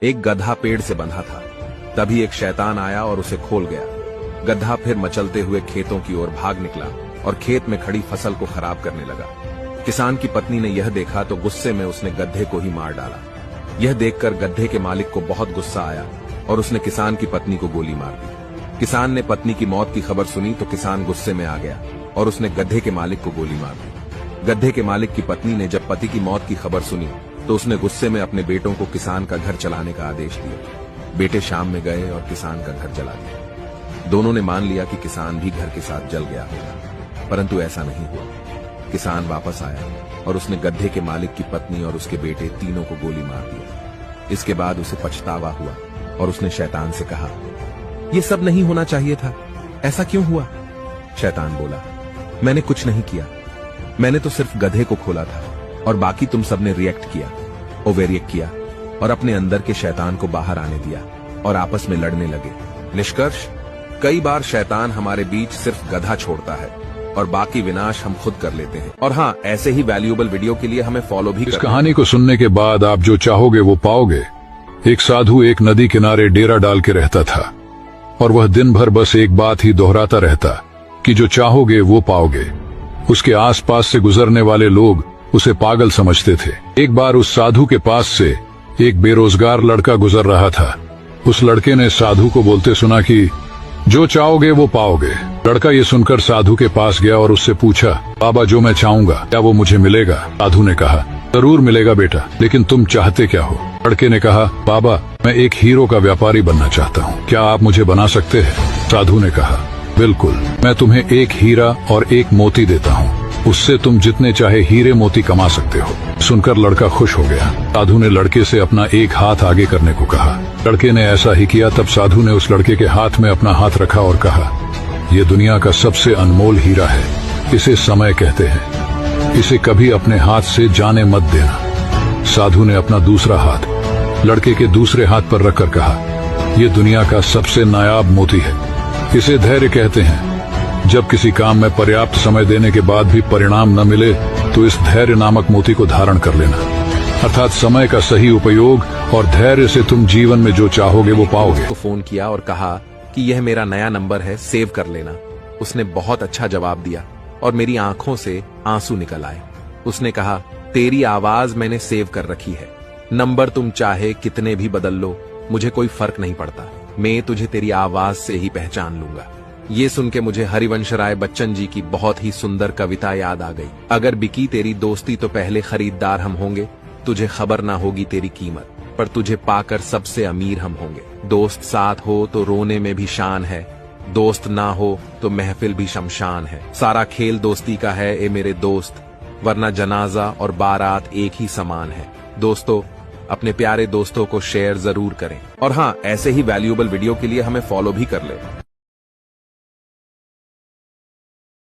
एक गधा पेड़ से बंधा था। तभी एक शैतान आया और उसे खोल गया। गधा फिर मचलते हुए खेतों की ओर भाग निकला और खेत में खड़ी फसल को खराब करने लगा। किसान की पत्नी ने यह देखा तो गुस्से में उसने गधे को ही मार डाला। यह देखकर गधे के मालिक को बहुत गुस्सा आया और उसने किसान की पत्नी को गोली मार दी। किसान ने पत्नी की मौत की खबर सुनी तो किसान गुस्से में आ गया और उसने गधे के मालिक को गोली मार दी। गधे के मालिक की पत्नी ने जब पति की मौत की खबर सुनी तो उसने गुस्से में अपने बेटों को किसान का घर चलाने का आदेश दिया। बेटे शाम में गए और किसान का घर जला दिया। दोनों ने मान लिया कि किसान भी घर के साथ जल गया होगा, परंतु ऐसा नहीं हुआ। किसान वापस आया और उसने गधे के मालिक की पत्नी और उसके बेटे तीनों को गोली मार दिया। इसके बाद उसे पछतावा हुआ और उसने शैतान से कहा, यह सब नहीं होना चाहिए था, ऐसा क्यों हुआ? शैतान बोला, मैंने कुछ नहीं किया, मैंने तो सिर्फ गधे को खोला था और बाकी तुम सबने रिएक्ट किया, ओवररिएक्ट किया और अपने अंदर के शैतान को बाहर आने दिया और आपस में लड़ने लगे। निष्कर्ष, कई बार शैतान हमारे बीच सिर्फ गधा छोड़ता है और बाकी विनाश हम खुद कर लेते हैं। और हाँ, ऐसे ही वैल्यूएबल वीडियो के लिए हमें फॉलो भी इस कहानी को सुनने के बाद आप जो चाहोगे वो पाओगे। एक साधु एक नदी किनारे डेरा डाल के रहता था और वह दिन भर बस एक बात ही दोहराता रहता कि जो चाहोगे वो पाओगे। उसके आसपास से गुजरने वाले लोग उसे पागल समझते थे। एक बार उस साधु के पास से एक बेरोजगार लड़का गुजर रहा था। उस लड़के ने साधु को बोलते सुना कि जो चाहोगे वो पाओगे। लड़का ये सुनकर साधु के पास गया और उससे पूछा, बाबा जो मैं चाहूंगा क्या वो मुझे मिलेगा? साधु ने कहा, जरूर मिलेगा बेटा, लेकिन तुम चाहते क्या हो? लड़के ने कहा, बाबा मैं एक हीरो का व्यापारी बनना चाहता हूँ, क्या आप मुझे बना सकते हैं? साधु ने कहा, बिल्कुल, मैं तुम्हें एक हीरा और एक मोती देता हूँ, उससे तुम जितने चाहे हीरे मोती कमा सकते हो। सुनकर लड़का खुश हो गया। साधु ने लड़के से अपना एक हाथ आगे करने को कहा। लड़के ने ऐसा ही किया। तब साधु ने उस लड़के के हाथ में अपना हाथ रखा और कहा, यह दुनिया का सबसे अनमोल हीरा है, इसे समय कहते हैं, इसे कभी अपने हाथ से जाने मत देना। साधु ने अपना दूसरा हाथ लड़के के दूसरे हाथ पर रखकर कहा, यह दुनिया का सबसे नायाब मोती है, इसे धैर्य कहते हैं। जब किसी काम में पर्याप्त समय देने के बाद भी परिणाम न मिले तो इस धैर्य नामक मोती को धारण कर लेना। अर्थात समय का सही उपयोग और धैर्य से तुम जीवन में जो चाहोगे वो पाओगे। को फोन किया और कहा कि यह मेरा नया नंबर है, सेव कर लेना। उसने बहुत अच्छा जवाब दिया और मेरी आंखों से आंसू निकल आए। उसने कहा, तेरी आवाज मैंने सेव कर रखी है, नंबर तुम चाहे कितने भी बदल लो, मुझे कोई फर्क नहीं पड़ता, मैं तुझे तेरी आवाज से ही पहचान लूंगा। ये सुन के मुझे हरिवंश राय बच्चन जी की बहुत ही सुंदर कविता याद आ गई। अगर बिकी तेरी दोस्ती तो पहले खरीदार हम होंगे, तुझे खबर ना होगी तेरी कीमत, पर तुझे पाकर सबसे अमीर हम होंगे। दोस्त साथ हो तो रोने में भी शान है, दोस्त ना हो तो महफिल भी शमशान है। सारा खेल दोस्ती का है ए मेरे दोस्त, वरना जनाजा और बारात एक ही समान है। दोस्तों, अपने प्यारे दोस्तों को शेयर जरूर करें। और हाँ, ऐसे ही वैल्यूएबल वीडियो के लिए हमें फॉलो भी कर ले।